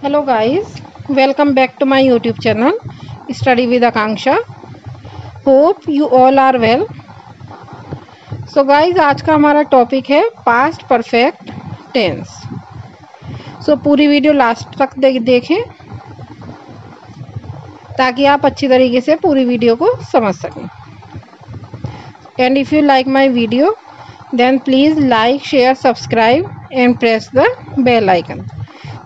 Hello guys, welcome back to my YouTube channel Study with Akanksha. Hope you all are well. So guys, आज का हमारा topic है past perfect tense. सो पूरी video last तक देखें ताकि आप अच्छी तरीके से पूरी वीडियो को समझ सकें. And if you like my video then please like, share, subscribe and press the bell icon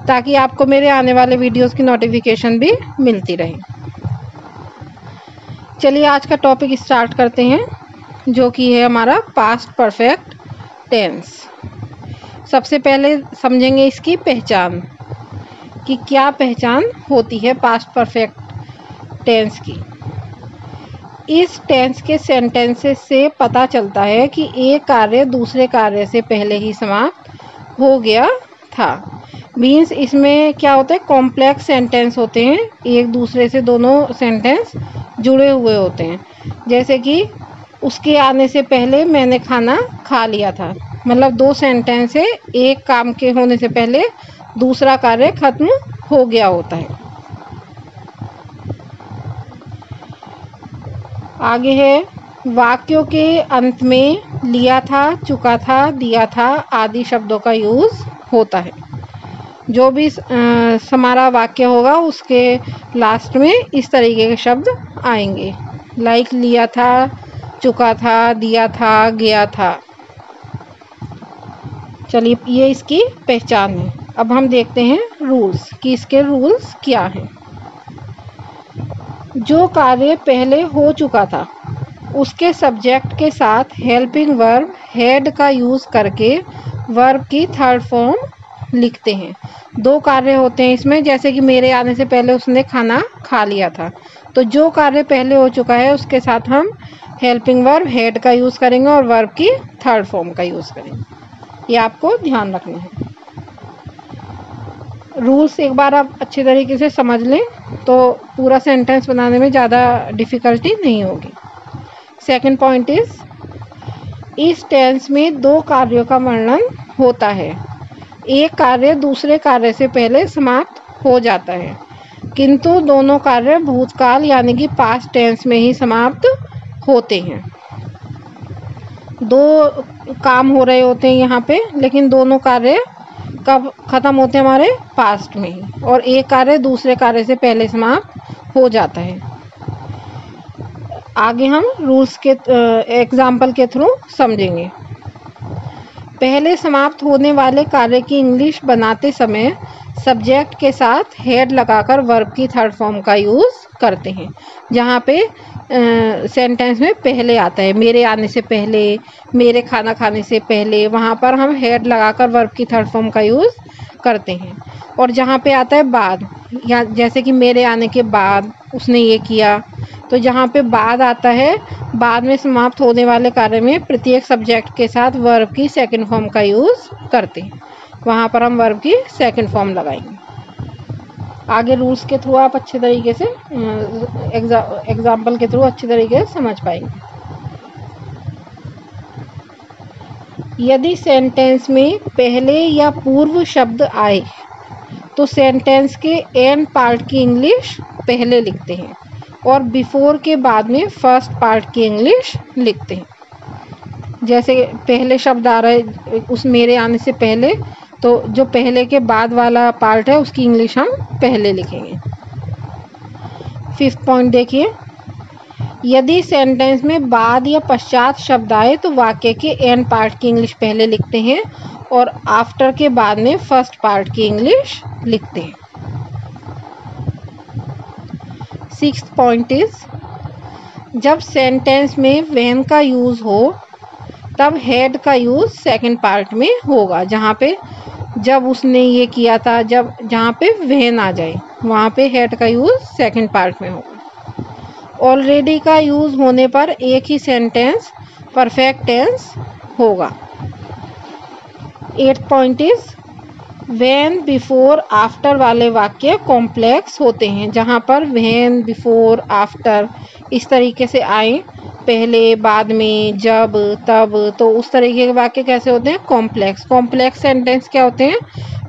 ताकि आपको मेरे आने वाले वीडियोस की नोटिफिकेशन भी मिलती रहे. चलिए आज का टॉपिक स्टार्ट करते हैं, जो कि है हमारा पास्ट परफेक्ट टेंस. सबसे पहले समझेंगे इसकी पहचान कि क्या पहचान होती है पास्ट परफेक्ट टेंस की. इस टेंस के सेंटेंसेस से पता चलता है कि एक कार्य दूसरे कार्य से पहले ही समाप्त हो गया था. मीन्स इसमें क्या होता है, कॉम्प्लेक्स सेंटेंस होते हैं, एक दूसरे से दोनों सेंटेंस जुड़े हुए होते हैं. जैसे कि उसके आने से पहले मैंने खाना खा लिया था, मतलब दो सेंटेंस है, एक काम के होने से पहले दूसरा कार्य खत्म हो गया होता है. आगे है वाक्यों के अंत में लिया था, चुका था, दिया था आदि शब्दों का यूज़ होता है. जो भी हमारा वाक्य होगा उसके लास्ट में इस तरीके के शब्द आएंगे, लाइक लिया था, चुका था, दिया था, गया था. चलिए ये इसकी पहचान है. अब हम देखते हैं रूल्स कि इसके रूल्स क्या हैं. जो कार्य पहले हो चुका था उसके सब्जेक्ट के साथ हेल्पिंग वर्ब हैड का यूज़ करके वर्ब की थर्ड फॉर्म लिखते हैं. दो कार्य होते हैं इसमें, जैसे कि मेरे आने से पहले उसने खाना खा लिया था, तो जो कार्य पहले हो चुका है उसके साथ हम हेल्पिंग वर्ब हैड का यूज़ करेंगे और वर्ब की थर्ड फॉर्म का यूज़ करेंगे. ये आपको ध्यान रखना है. रूल्स एक बार आप अच्छे तरीके से समझ लें तो पूरा सेंटेंस बनाने में ज़्यादा डिफ़िकल्टी नहीं होगी. सेकंड पॉइंट इज, इस टेंस में दो कार्यों का वर्णन होता है. एक कार्य दूसरे कार्य से पहले समाप्त हो जाता है, किंतु दोनों कार्य भूतकाल यानी कि पास्ट टेंस में ही समाप्त होते हैं. दो काम हो रहे होते हैं यहाँ पे, लेकिन दोनों कार्य कब खत्म होते हैं, हमारे पास्ट में ही, और एक कार्य दूसरे कार्य से पहले समाप्त हो जाता है. आगे हम रूल्स के एग्जाम्पल के थ्रू समझेंगे. पहले समाप्त होने वाले कार्य की इंग्लिश बनाते समय सब्जेक्ट के साथ हेड लगाकर वर्ब की थर्ड फॉर्म का यूज़ करते हैं. जहाँ पे सेंटेंस में पहले आता है, मेरे आने से पहले, मेरे खाना खाने से पहले, वहाँ पर हम हेड लगाकर वर्ब की थर्ड फॉर्म का यूज़ करते हैं. और जहाँ पे आता है बाद, या जैसे कि मेरे आने के बाद उसने ये किया, तो जहाँ पे बाद आता है, बाद में समाप्त होने वाले कार्य में प्रत्येक सब्जेक्ट के साथ वर्ब की सेकंड फॉर्म का यूज़ करते हैं, वहाँ पर हम वर्ब की सेकंड फॉर्म लगाएंगे. आगे रूल्स के थ्रू आप अच्छे तरीके से एग्जाम्पल के थ्रू अच्छी तरीके से समझ पाएंगे. यदि सेंटेंस में पहले या पूर्व शब्द आए तो सेंटेंस के एंड पार्ट की इंग्लिश पहले लिखते हैं और बिफोर के बाद में फर्स्ट पार्ट की इंग्लिश लिखते हैं. जैसे पहले शब्द आ रहा है उस मेरे आने से पहले, तो जो पहले के बाद वाला पार्ट है उसकी इंग्लिश हम पहले लिखेंगे. फिफ्थ पॉइंट देखिए, यदि सेंटेंस में बाद या पश्चात शब्द आए तो वाक्य के एंड पार्ट की इंग्लिश पहले लिखते हैं और आफ्टर के बाद में फर्स्ट पार्ट की इंग्लिश लिखते हैं. सिक्स्थ पॉइंट इज, जब सेंटेंस में व्हेन का यूज़ हो तब हेड का यूज़ सेकंड पार्ट में होगा. जहाँ पे जब उसने ये किया था, जब जहाँ पे व्हेन आ जाए वहाँ पे हेड का यूज़ सेकंड पार्ट में होगा. ऑलरेडी का यूज़ होने पर एक ही सेंटेंस परफेक्ट टेंस होगा. Eighth point is, when before after वाले वाक्य कॉम्प्लेक्स होते हैं। जहाँ पर व्हेन बिफोर आफ्टर इस तरीके से आए, पहले बाद में जब तब, तो उस तरीके के वाक्य कैसे होते हैं? कॉम्प्लेक्स। कॉम्प्लेक्स सेंटेंस क्या होते हैं?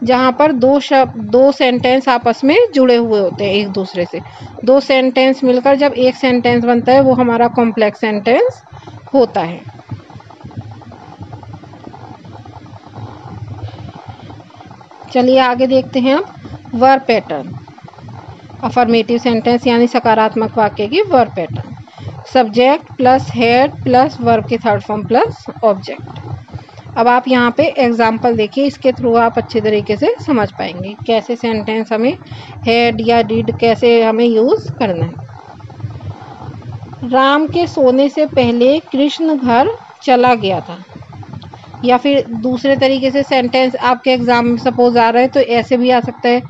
जहाँ पर दो सेंटेंस आपस में जुड़े हुए होते हैं एक दूसरे से। दो सेंटेंस मिलकर जब एक सेंटेंस बनता है वो हमारा कॉम्प्लेक्स सेंटेंस होता है। चलिए आगे देखते हैं अब वर्ब पैटर्न। अफर्मेटिव सेंटेंस यानी सकारात्मक वाक्य की verb pattern. Subject plus had plus verb के थर्ड फॉर्म प्लस ऑब्जेक्ट। अब आप यहाँ पे एग्जाम्पल देखिए, इसके थ्रू आप अच्छे तरीके से समझ पाएंगे कैसे सेंटेंस हमें हेड या डिड कैसे हमें यूज करना है। राम के सोने से पहले कृष्ण घर चला गया था। या फिर दूसरे तरीके से सेंटेंस आपके एग्जाम में सपोज आ रहा है तो ऐसे भी आ सकता है,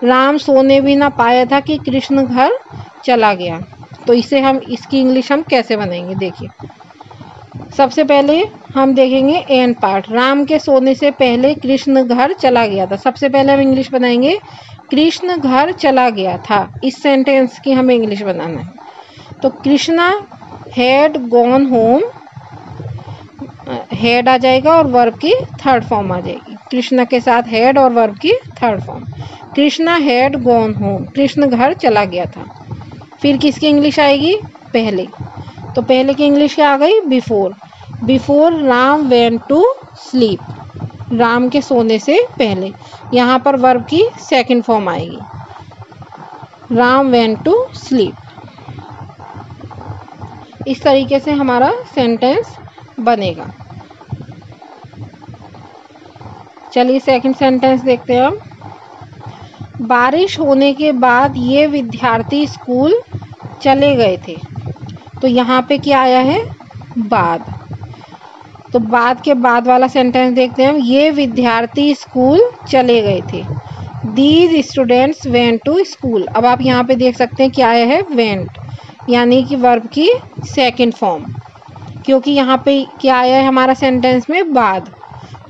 राम सोने भी ना पाया था कि कृष्ण घर चला गया। तो इसे हम इसकी इंग्लिश हम कैसे बनाएंगे? देखिए, सबसे पहले हम देखेंगे एंड पार्ट। राम के सोने से पहले कृष्ण घर चला गया था। सबसे पहले हम इंग्लिश बनाएंगे कृष्ण घर चला गया था। इस सेंटेंस की हमें इंग्लिश बनाना है। तो Krishna had gone home, had आ जाएगा और वर्ब की थर्ड फॉर्म आ जाएगी। कृष्णा के साथ हेड और वर्ब की third form. Krishna had gone home, Krishna घर चला गया था। फिर किसकी इंग्लिश आएगी? पहले। तो पहले की इंग्लिश क्या आ गई? Before. Before Ram went to sleep, Ram के सोने से पहले। यहाँ पर वर्ब की सेकंड फॉर्म आएगी, राम वेंट टू स्लीप। इस तरीके से हमारा सेंटेंस बनेगा। चलिए सेकंड सेंटेंस देखते हैं हम। बारिश होने के बाद ये विद्यार्थी स्कूल चले गए थे। तो यहाँ पे क्या आया है? बाद। तो बाद के बाद वाला सेंटेंस देखते हैं हम। ये विद्यार्थी स्कूल चले गए थे। These students went to school. अब आप यहाँ पे देख सकते हैं क्या आया है? वेंट, यानी कि वर्ब की सेकंड फॉर्म। क्योंकि यहाँ पे क्या आया है हमारा सेंटेंस में? बाद।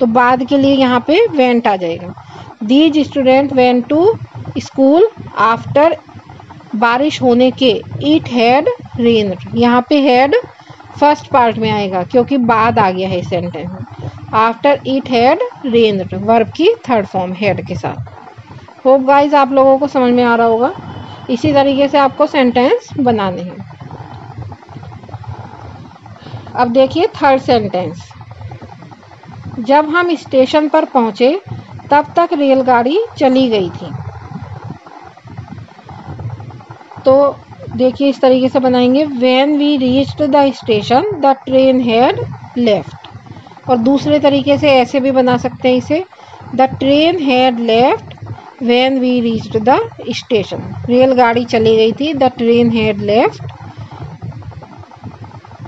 तो बाद के लिए यहाँ पे वेंट आ जाएगा। These student went to school after, बारिश होने के, इट हैड रेन्ड। यहाँ पे हैड फर्स्ट पार्ट में आएगा क्योंकि बाद आ गया है सेंटेंस में। After it had rained, verb की थर्ड फॉर्म हैड के साथ। होप गाइज आप लोगों को समझ में आ रहा होगा। इसी तरीके से आपको सेंटेंस बनाने हैं। अब देखिए थर्ड सेंटेंस। जब हम स्टेशन पर पहुंचे तब तक रेलगाड़ी चली गई थी। तो देखिए इस तरीके से बनाएंगे, when we reached the station the train had left. और दूसरे तरीके से ऐसे भी बना सकते हैं इसे, the train had left when we reached the station. रेलगाड़ी चली गई थी, द ट्रेन हैड लेफ्ट,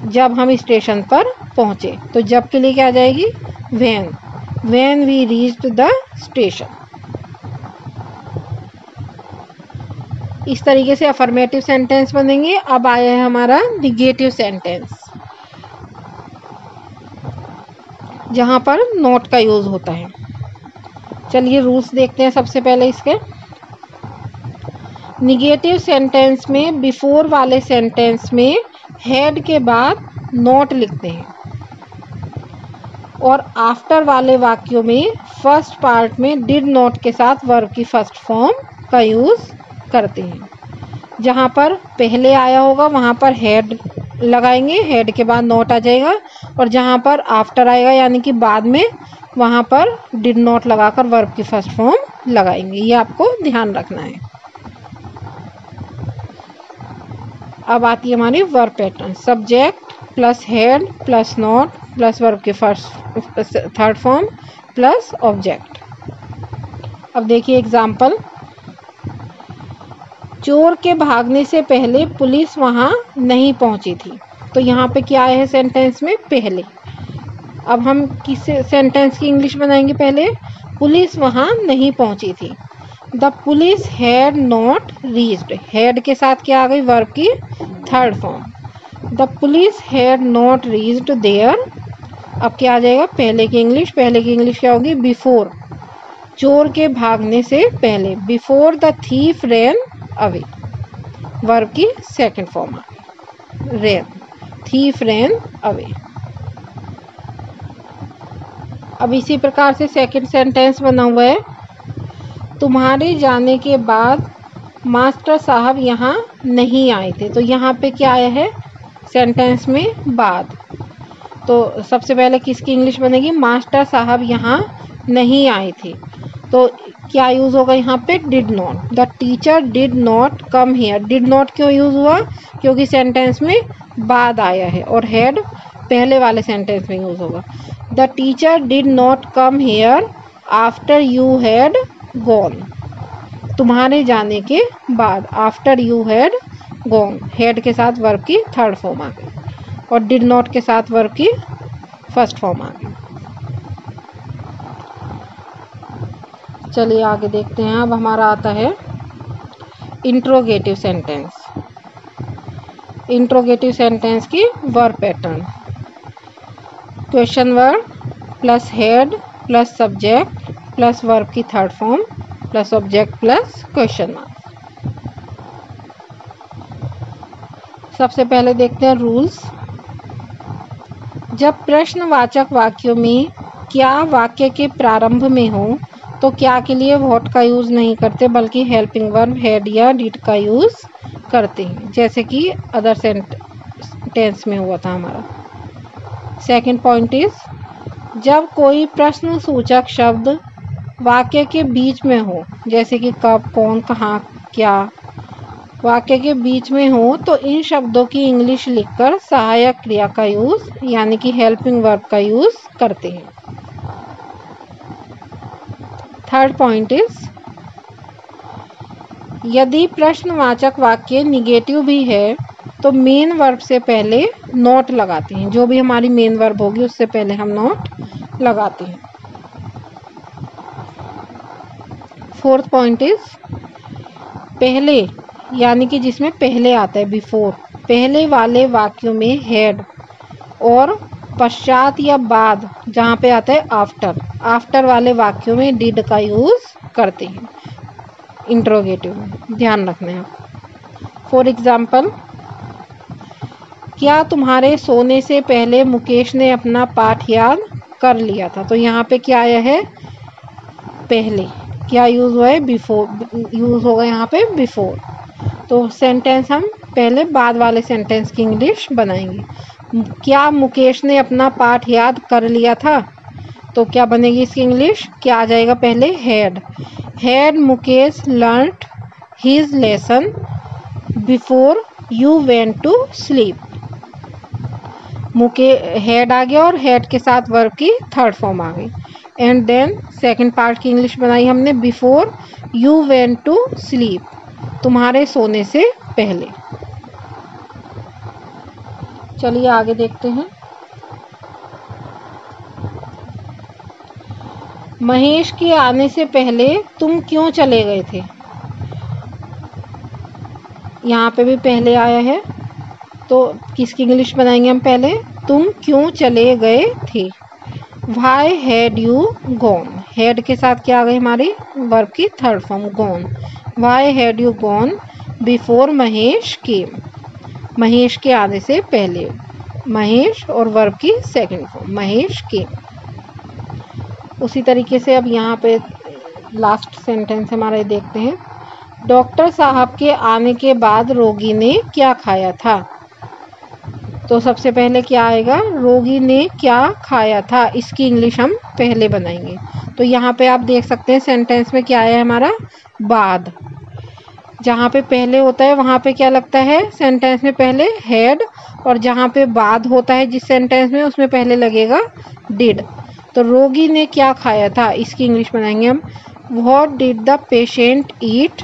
जब हम स्टेशन पर पहुंचे। तो जब के लिए क्या आ जाएगी? When, when we reached the station. इस तरीके से अफर्मेटिव सेंटेंस बनेंगे। अब आया है हमारा निगेटिव सेंटेंस, जहां पर नॉट का यूज होता है। चलिए रूल्स देखते हैं सबसे पहले इसके। निगेटिव सेंटेंस में बिफोर वाले सेंटेंस में हेड के बाद नॉट लिखते हैं और आफ्टर वाले वाक्यों में फर्स्ट पार्ट में डिड नॉट के साथ वर्ब की फर्स्ट फॉर्म का यूज करते हैं। जहां पर पहले आया होगा वहां पर हेड लगाएंगे, हेड के बाद नॉट आ जाएगा। और जहां पर आफ्टर आएगा यानी कि बाद में, वहां पर डिड नॉट लगाकर वर्ब की फर्स्ट फॉर्म लगाएंगे। ये आपको ध्यान रखना है। अब आती है हमारी verb pattern. Subject plus had plus not plus verb के first third form plus object. अब देखिए एग्जाम्पल। चोर के भागने से पहले पुलिस वहां नहीं पहुंची थी। तो यहाँ पे क्या आया है सेंटेंस में? पहले। अब हम किस सेंटेंस की इंग्लिश बनाएंगे? पहले पुलिस वहां नहीं पहुंची थी। The police had not reached, had के साथ क्या आ गई? वर्ब की third form. The police had not reached there. अब क्या आ जाएगा? पहले की इंग्लिश। पहले की इंग्लिश क्या होगी? बिफोर। चोर के भागने से पहले, before the thief ran away, verb की सेकंड फॉर्म आ गई, रैन, थीफ रैन अवे। अब इसी प्रकार से सेकंड सेंटेंस बना हुआ है, तुम्हारे जाने के बाद मास्टर साहब यहाँ नहीं आए थे। तो यहाँ पे क्या आया है सेंटेंस में, बाद। तो सबसे पहले किसकी इंग्लिश बनेगी, मास्टर साहब यहाँ नहीं आए थे। तो क्या यूज़ होगा यहाँ पे, did not. The teacher did not come here. Did not क्यों यूज़ हुआ, क्योंकि सेंटेंस में बाद आया है, और हैड पहले वाले सेंटेंस में यूज़ होगा। The teacher did not come here after you had gone. तुम्हारे जाने के बाद, after you had gone, had के साथ वर्ब की थर्ड फॉर्म आ गई, और डिड नॉट के साथ वर्ब की फर्स्ट फॉर्म आ गई। चलिए आगे देखते हैं। अब हमारा आता है इंट्रोगेटिव सेंटेंस। इंट्रोगेटिव सेंटेंस की verb pattern, question word plus had plus subject plus verb की third form plus object plus question mark. सबसे पहले देखते हैं रूल्स। जब प्रश्नवाचक वाक्यों में क्या वाक्य के प्रारंभ में हो तो क्या के लिए व्हाट का यूज़ नहीं करते, बल्कि हेल्पिंग वर्ब हैड या डिड का यूज़ करते हैं, जैसे कि अदर सेंटेंस में हुआ था हमारा। सेकंड पॉइंट इज, जब कोई प्रश्न सूचक शब्द वाक्य के बीच में हो, जैसे कि कब, कौन, कहाँ, क्या, वाक्य के बीच में हो, तो इन शब्दों की इंग्लिश लिखकर सहायक क्रिया का यूज़ यानी कि हेल्पिंग वर्ब का यूज़ करते हैं। थर्ड पॉइंट इज, यदि प्रश्नवाचक वाक्य निगेटिव भी है तो मेन वर्ब से पहले नॉट लगाते हैं। जो भी हमारी मेन वर्ब होगी उससे पहले हम नॉट लगाते हैं। फोर्थ पॉइंट इज, पहले यानी कि जिसमें पहले आता है बिफोर, पहले वाले वाक्यों में हैड, और पश्चात या बाद जहाँ पे आता है आफ्टर, आफ्टर वाले वाक्यों में डिड का यूज़ करते हैं इंट्रोगेटिव में, ध्यान रखना है। फॉर एग्जाम्पल, क्या तुम्हारे सोने से पहले मुकेश ने अपना पाठ याद कर लिया था। तो यहाँ पे क्या आया है, पहले, क्या यूज़ हुआ है, बिफोर यूज़ होगा यहाँ पे बिफोर। तो सेंटेंस हम पहले बाद वाले सेंटेंस की इंग्लिश बनाएंगे। क्या मुकेश ने अपना पाठ याद कर लिया था, तो क्या बनेगी इसकी इंग्लिश, क्या आ जाएगा पहले, had. Had Mukesh learned his lesson before you went to sleep. Had आ गया और हेड के साथ वर्ब की थर्ड फॉर्म आ गई। एंड देन सेकंड पार्ट की इंग्लिश बनाई हमने, before you went to sleep, तुम्हारे सोने से पहले। चलिए आगे देखते हैं। महेश के आने से पहले तुम क्यों चले गए थे। यहाँ पे भी पहले आया है, तो किसकी इंग्लिश बनाएंगे हम पहले, तुम क्यों चले गए थे। Why had you gone, had के साथ क्या आ गई हमारी वर्ब की third form gone. Why had you gone before Mahesh came, Mahesh के आने से पहले, महेश और वर्ब की सेकंड फॉर्म महेश केम। उसी तरीके से अब यहाँ पे लास्ट सेंटेंस हमारा देखते हैं। डॉक्टर साहब के आने के बाद रोगी ने क्या खाया था। तो सबसे पहले क्या आएगा, रोगी ने क्या खाया था, इसकी इंग्लिश हम पहले बनाएंगे। तो यहाँ पे आप देख सकते हैं सेंटेंस में क्या आया है हमारा, बाद। जहाँ पे पहले होता है वहाँ पे क्या लगता है सेंटेंस में पहले हैड, और जहाँ पे बाद होता है जिस सेंटेंस में उसमें पहले लगेगा डिड। तो रोगी ने क्या खाया था, इसकी इंग्लिश बनाएंगे हम, what did the patient eat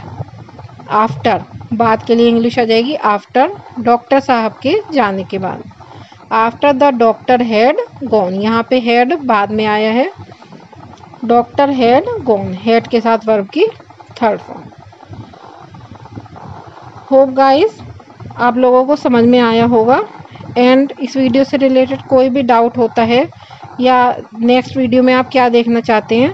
after, बाद के लिए इंग्लिश आ जाएगी आफ्टर, डॉक्टर साहब के जाने के बाद। After the doctor had gone, यहाँ पे हैड बाद में आया है, डॉक्टर हैड गॉन, हैड के साथ वर्ब की थर्ड फॉर्म। होप गाइस आप लोगों को समझ में आया होगा। एंड इस वीडियो से रिलेटेड कोई भी डाउट होता है या नेक्स्ट वीडियो में आप क्या देखना चाहते हैं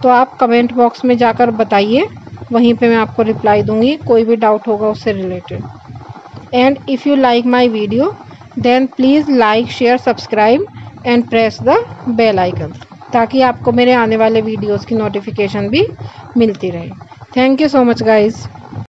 तो आप कमेंट बॉक्स में जाकर बताइए, वहीं पे मैं आपको रिप्लाई दूंगी कोई भी डाउट होगा उससे related. And if you like my video then please like share subscribe and press the bell icon, ताकि आपको मेरे आने वाले वीडियोज़ की नोटिफिकेशन भी मिलती रहे। Thank you so much guys.